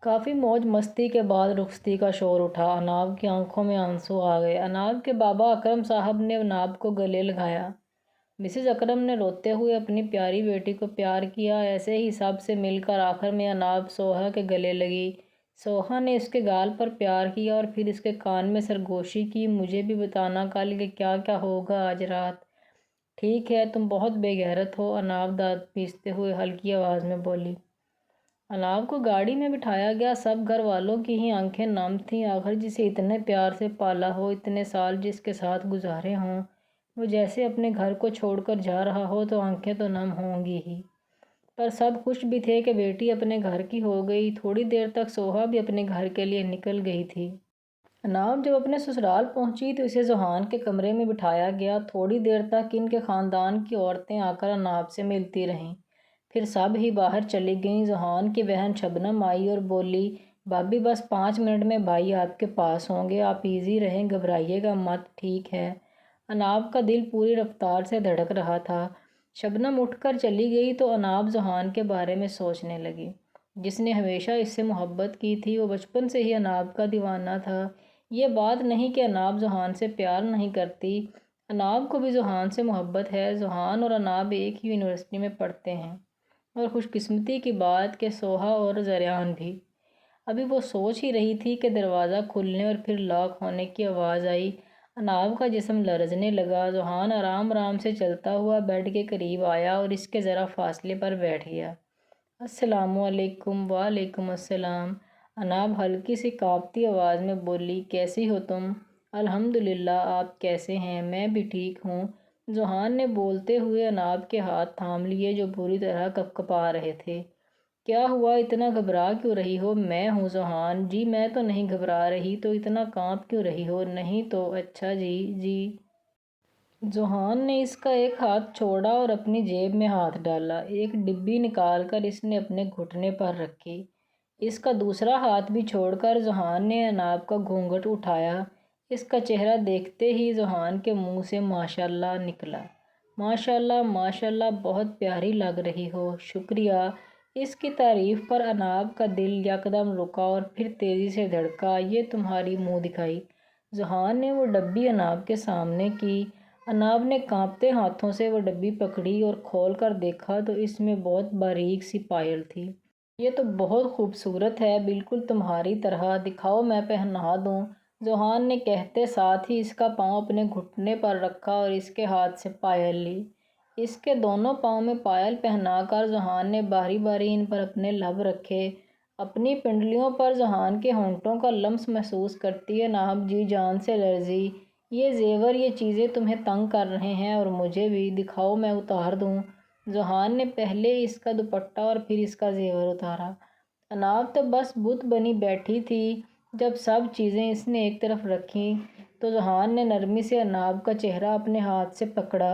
کافی موج مستی کے بعد رخصتی کا شور اٹھا۔ اناب کی آنکھوں میں آنسو آ گئے۔ اناب کے بابا اکرم صاحب نے اناب کو گلے لگایا۔ مسز اکرم نے روتے ہوئے اپنی پیاری بیٹی کو پیار کیا۔ ایسے ہی سب سے مل کر آخر میں اناب سوہا کے گلے لگی۔ سوہا نے اس کے گال پر پیار کیا اور پھر اس کے کان میں سرگوشی کی۔ مجھے بھی بتانا کل کہ کیا کیا ہوگا آج رات۔ ٹھیک ہے، تم بہت بے غیرت ہو، اناب دانت پیستے ہوئے ہلکی آواز میں بولی۔ اناب کو گاڑی میں بٹھایا گیا۔ سب گھر والوں کی ہی آنکھیں نم تھیں۔ آخر جسے اتنے پیار سے پالا ہو، اتنے سال جس کے ساتھ گزارے ہوں، وہ جیسے اپنے گھر کو چھوڑ کر جا رہا ہو تو آنکھیں تو نم ہوں گی ہی۔ پر سب خوش بھی تھے کہ بیٹی اپنے گھر کی ہو گئی۔ تھوڑی دیر تک سوہا بھی اپنے گھر کے لیے نکل گئی تھی۔ اناب جب اپنے سسرال پہنچی تو اسے ذوحان کے کمرے میں بٹھایا گیا۔ تھوڑی دیر تک ان کے خاندان کی عورتیں آ کر اناب سے ملتی رہیں، پھر سب ہی باہر چلی گئیں۔ ذوحان کی بہن شبنم آئی اور بولی، بھابی بس 5 منٹ میں بھائی آپ کے پاس ہوں گے، آپ ایزی رہیں، گھبرائیے گا مت، ٹھیک ہے؟ اناب کا دل پوری رفتار سے دھڑک رہا تھا۔ شبنم اٹھ کر چلی گئی تو اناب ذوحان کے بارے میں سوچنے لگی۔ جس نے ہمیشہ اس سے محبت کی تھی، وہ بچپن سے ہی اناب کا دیوانہ تھا۔ یہ بات نہیں کہ اناب ذوحان سے پیار نہیں کرتی، اناب کو بھی ذوحان سے محبت ہے۔ ذوحان اور اناب ایک ہی یونیورسٹی میں پڑھتے ہیں، اور خوش قسمتی کی بات کہ سوہا اور زریان بھی۔ ابھی وہ سوچ ہی رہی تھی کہ دروازہ کھلنے اور پھر لاک ہونے کی آواز آئی۔ اناب کا جسم لرزنے لگا۔ ذوحان آرام آرام سے چلتا ہوا بیڈ کے قریب آیا اور اس کے ذرا فاصلے پر بیٹھ گیا۔ السلام علیکم۔ وعلیکم السلام، اناب ہلکی سی کانپتی آواز میں بولی۔ کیسی ہو تم؟ الحمدللہ، آپ کیسے ہیں؟ میں بھی ٹھیک ہوں۔ ذوحان نے بولتے ہوئے اناب کے ہاتھ تھام لیے جو بری طرح کپکپا رہے تھے۔ کیا ہوا، اتنا گھبرا کیوں رہی ہو؟ میں ہوں ذوحان۔ جی میں تو نہیں گھبرا رہی، تو اتنا کانپ کیوں رہی ہو؟ نہیں تو اچھا جی۔ ذوحان نے اس کا ایک ہاتھ چھوڑا اور اپنی جیب میں ہاتھ ڈالا۔ ایک ڈبی نکال کر اس نے اپنے گھٹنے پر رکھی۔ اس کا دوسرا ہاتھ بھی چھوڑ کر ذوحان نے اناب کا گھونگھٹ اٹھایا۔ اس کا چہرہ دیکھتے ہی ذوحان کے منہ سے ماشاءاللہ نکلا۔ ماشاءاللہ ماشاءاللہ، بہت پیاری لگ رہی ہو۔ شکریہ۔ اس کی تعریف پر اناب کا دل یکدم رکا اور پھر تیزی سے دھڑکا۔ یہ تمہاری منہ دکھائی۔ ذوحان نے وہ ڈبی اناب کے سامنے کی۔ اناب نے کانپتے ہاتھوں سے وہ ڈبی پکڑی اور کھول کر دیکھا تو اس میں بہت باریک سی پائل تھی۔ یہ تو بہت خوبصورت ہے، بالکل تمہاری طرح، دکھاؤ میں پہنا دوں۔ ذوحان نے کہتے ساتھ ہی اس کا پاؤں اپنے گھٹنے پر رکھا اور اس کے ہاتھ سے پائل لی۔ اس کے دونوں پاؤں میں پائل پہنا کر ذوحان نے باری باری ان پر اپنے لب رکھے۔ اپنی پنڈلیوں پر ذوحان کے ہونٹوں کا لمس محسوس کرتی اناب جی جان سے لرزی۔ یہ زیور، یہ چیزیں تمہیں تنگ کر رہے ہیں اور مجھے بھی، دکھاؤ میں اتار دوں۔ ذوحان نے پہلے اس کا دوپٹہ اور پھر اس کا زیور اتارا۔ اناب تو بس بت بنی بیٹھی تھی۔ جب سب چیزیں اس نے ایک طرف رکھیں تو ذوحان نے نرمی سے اناب کا چہرہ اپنے ہاتھ سے پکڑا۔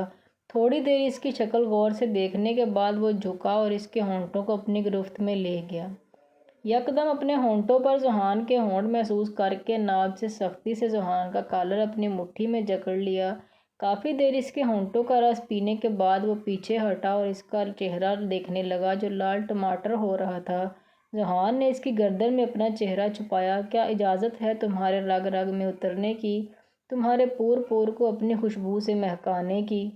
تھوڑی دیر اس کی شکل غور سے دیکھنے کے بعد وہ جھکا اور اس کے ہونٹوں کو اپنی گرفت میں لے گیا۔ یکدم اپنے ہونٹوں پر ذوحان کے ہونٹ محسوس کر کے اناب سے سختی سے ذوحان کا کالر اپنی مٹھی میں جکڑ لیا۔ کافی دیر اس کے ہونٹوں کا رس پینے کے بعد وہ پیچھے ہٹا اور اس کا چہرہ دیکھنے لگا جو لال ٹماٹر ہو رہا تھا۔ ذوحان نے اس کی گردن میں اپنا چہرہ چھپایا۔ کیا اجازت ہے تمہارے رگ رگ میں اترنے کی، تمہارے پور پور کو اپنی خوشبو سے مہکانے کی؟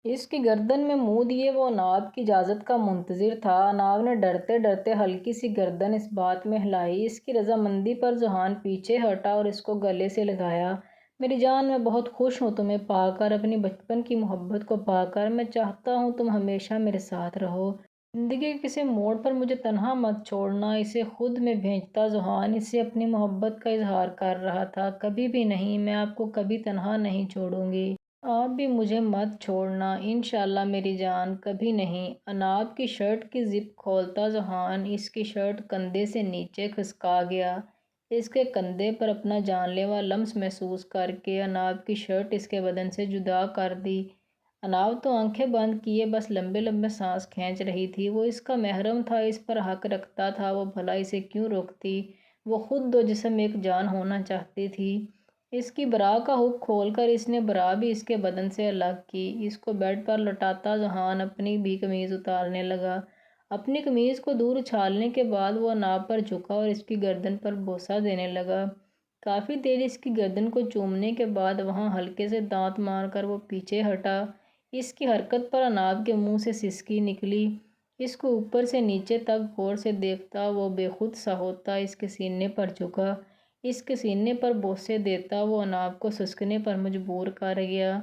اس کی گردن میں منہ دیے وہ اناب کی اجازت کا منتظر تھا۔ اناب نے ڈرتے ڈرتے ہلکی سی گردن اس بات میں ہلائی۔ اس کی رضامندی پر ذوحان پیچھے ہٹا اور اس کو گلے سے لگایا۔ میری جان، میں بہت خوش ہوں تمہیں پا کر، اپنی بچپن کی محبت کو پا کر۔ میں چاہتا ہوں تم ہمیشہ میرے ساتھ رہو۔ زندگی کے کسی موڑ پر مجھے تنہا مت چھوڑنا۔ اسے خود میں بھیجتا ذوحان اس سے اپنی محبت کا اظہار کر رہا تھا۔ کبھی بھی نہیں، میں آپ کو کبھی تنہا نہیں چھوڑوں گی۔ آپ بھی مجھے مت چھوڑنا، انشاءاللہ میری جان، کبھی نہیں۔ اناب کی شرٹ کی زپ کھولتا ذوحان اس کی شرٹ کندھے سے نیچے کھسکا گیا۔ اس کے کندھے پر اپنا جان لیوا لمس محسوس کر کے اناب کی شرٹ اس کے بدن سے جدا کر دی۔ اناب تو آنکھیں بند کیے بس لمبے لمبے سانس کھینچ رہی تھی۔ وہ اس کا محرم تھا، اس پر حق رکھتا تھا، وہ بھلا اسے کیوں روکتی؟ وہ خود دو جسم ایک جان ہونا چاہتی تھی۔ اس کی برا کا ہک کھول کر اس نے برا بھی اس کے بدن سے الگ کی۔ اس کو بیڈ پر لٹاتا ذوحان اپنی بھی قمیض اتارنے لگا۔ اپنی قمیض کو دور اچھالنے کے بعد وہ اناب پر جھکا اور اس کی گردن پر بوسہ دینے لگا۔ کافی دیر اس کی گردن کو چومنے کے بعد وہاں ہلکے سے دانت مار کر وہ پیچھے ہٹا۔ اس کی حرکت پر اناب کے منہ سے سسکی نکلی۔ اس کو اوپر سے نیچے تک غور سے دیکھتا وہ بے خود سا ہوتا اس کے سینے پر جھکا۔ اس کے سینے پر بوسے دیتا وہ اناب کو سسکنے پر مجبور کر گیا۔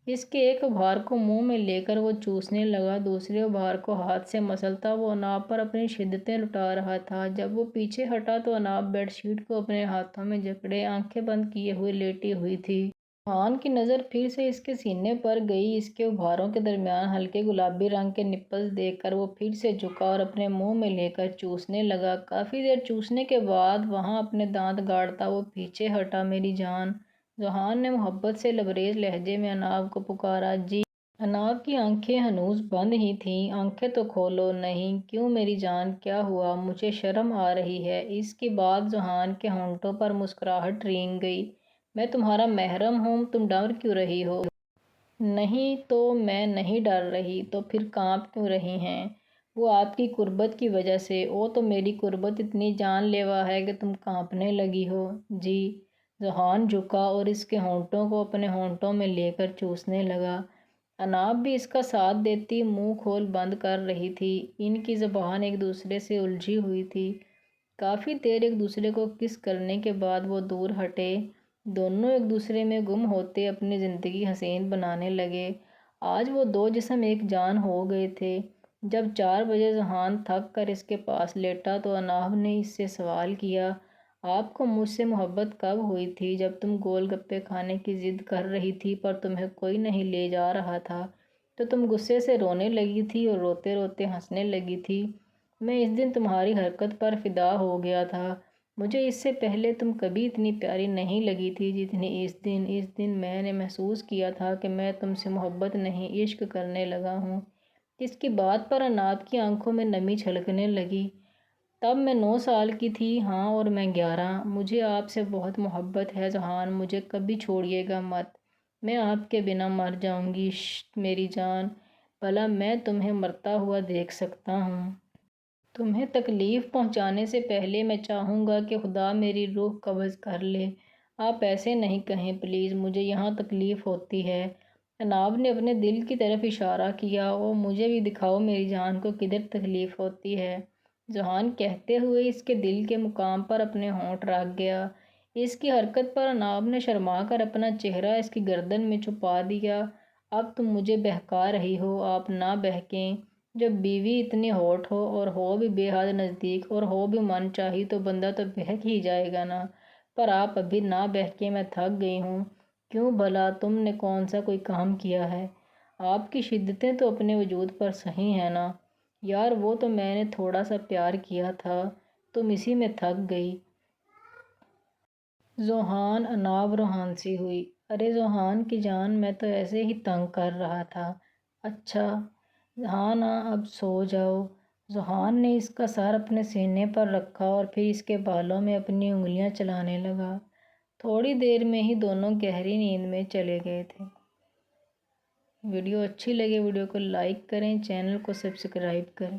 اس کے ایک ابھار کو منہ میں لے کر وہ چوسنے لگا، دوسرے ابھار کو ہاتھ سے مسلتا وہ اناب پر اپنی شدتیں لٹا رہا تھا۔ جب وہ پیچھے ہٹا تو اناب بیڈ شیٹ کو اپنے ہاتھوں میں جکڑے آنکھیں بند کیے ہوئے لیٹی ہوئی تھی۔ زوحان کی نظر پھر سے اس کے سینے پر گئی۔ اس کے ابھاروں کے درمیان ہلکے گلابی رنگ کے نپلز دیکھ کر وہ پھر سے جھکا اور اپنے منہ میں لے کر چوسنے لگا۔ کافی دیر چوسنے کے بعد وہاں اپنے دانت گاڑتا وہ پیچھے ہٹا۔ میری جان، زوحان نے محبت سے لبریز لہجے میں اناب کو پکارا۔ جی۔ اناب کی آنکھیں ہنوز بند ہی تھیں۔ آنکھیں تو کھولو۔ نہیں۔ کیوں میری جان، کیا ہوا؟ مجھے شرم آ رہی ہے۔ اس کی بات زوحان کے ہونٹوں پر مسکراہٹ رینگ گئی۔ میں تمہارا محرم ہوں، تم ڈر کیوں رہی ہو؟ نہیں تو میں نہیں ڈر رہی، تو پھر کانپ کیوں رہی ہیں؟ وہ آپ کی قربت کی وجہ سے۔ او تو میری قربت اتنی جان لیوا ہے کہ تم کانپنے لگی ہو۔ جی۔ زوحان جھکا اور اس کے ہونٹوں کو اپنے ہونٹوں میں لے کر چوسنے لگا۔ اناب بھی اس کا ساتھ دیتی منہ کھول بند کر رہی تھی۔ ان کی زبان ایک دوسرے سے الجھی ہوئی تھی۔ کافی دیر ایک دوسرے کو کس کرنے کے بعد وہ دور ہٹے۔ دونوں ایک دوسرے میں گم ہوتے اپنی زندگی حسین بنانے لگے۔ آج وہ دو جسم ایک جان ہو گئے تھے۔ جب 4 بجے زوحان تھک کر اس کے پاس لیٹا تو اناب نے اس سے سوال کیا، آپ کو مجھ سے محبت کب ہوئی تھی؟ جب تم گول گپے کھانے کی ضد کر رہی تھی پر تمہیں کوئی نہیں لے جا رہا تھا تو تم غصے سے رونے لگی تھی اور روتے روتے ہنسنے لگی تھی۔ میں اس دن تمہاری حرکت پر فدا ہو گیا تھا۔ مجھے اس سے پہلے تم کبھی اتنی پیاری نہیں لگی تھی جتنی اس دن۔ اس دن میں نے محسوس کیا تھا کہ میں تم سے محبت نہیں عشق کرنے لگا ہوں۔ اس کی بات پر اناب کی آنکھوں میں نمی چھلکنے لگی۔ تب میں 9 سال کی تھی۔ ہاں، اور میں 11۔ مجھے آپ سے بہت محبت ہے زوحان، مجھے کبھی چھوڑیے گا مت۔ میں آپ کے بنا مر جاؤں گی۔ شش میری جان، بھلا میں تمہیں مرتا ہوا دیکھ سکتا ہوں؟ تمہیں تکلیف پہنچانے سے پہلے میں چاہوں گا کہ خدا میری روح قبض کر لے۔ آپ ایسے نہیں کہیں پلیز، مجھے یہاں تکلیف ہوتی ہے۔ اناب نے اپنے دل کی طرف اشارہ کیا۔ او مجھے بھی دکھاؤ میری جان کو کدھر تکلیف ہوتی ہے۔ زوحان کہتے ہوئے اس کے دل کے مقام پر اپنے ہونٹ رکھ گیا۔ اس کی حرکت پر اناب نے شرما کر اپنا چہرہ اس کی گردن میں چھپا دیا۔ اب تم مجھے بہکا رہی ہو، آپ نہ بہکیں۔ جب بیوی اتنی ہوٹ ہو اور ہو بھی بے حد نزدیک اور ہو بھی من چاہی تو بندہ تو بہک ہی جائے گا نا۔ پر آپ ابھی نہ بہکیں، میں تھک گئی ہوں۔ کیوں بھلا، تم نے کون سا کوئی کام کیا ہے؟ آپ کی شدتیں تو اپنے وجود پر صحیح ہیں نا۔ یار وہ تو میں نے تھوڑا سا پیار کیا تھا، تم اسی میں تھک گئی۔ زوحان اناب روحان سی ہوئی۔ ارے زوحان کی جان، میں تو ایسے ہی تنگ کر رہا تھا۔ اچھا، ہاں نا، اب سو جاؤ۔ زوحان نے اس کا سر اپنے سینے پر رکھا اور پھر اس کے بالوں میں اپنی انگلیاں چلانے لگا۔ تھوڑی دیر میں ہی دونوں گہری نیند میں چلے گئے تھے۔ ویڈیو اچھی لگے ویڈیو کو لائک کریں، چینل کو سبسکرائب کریں۔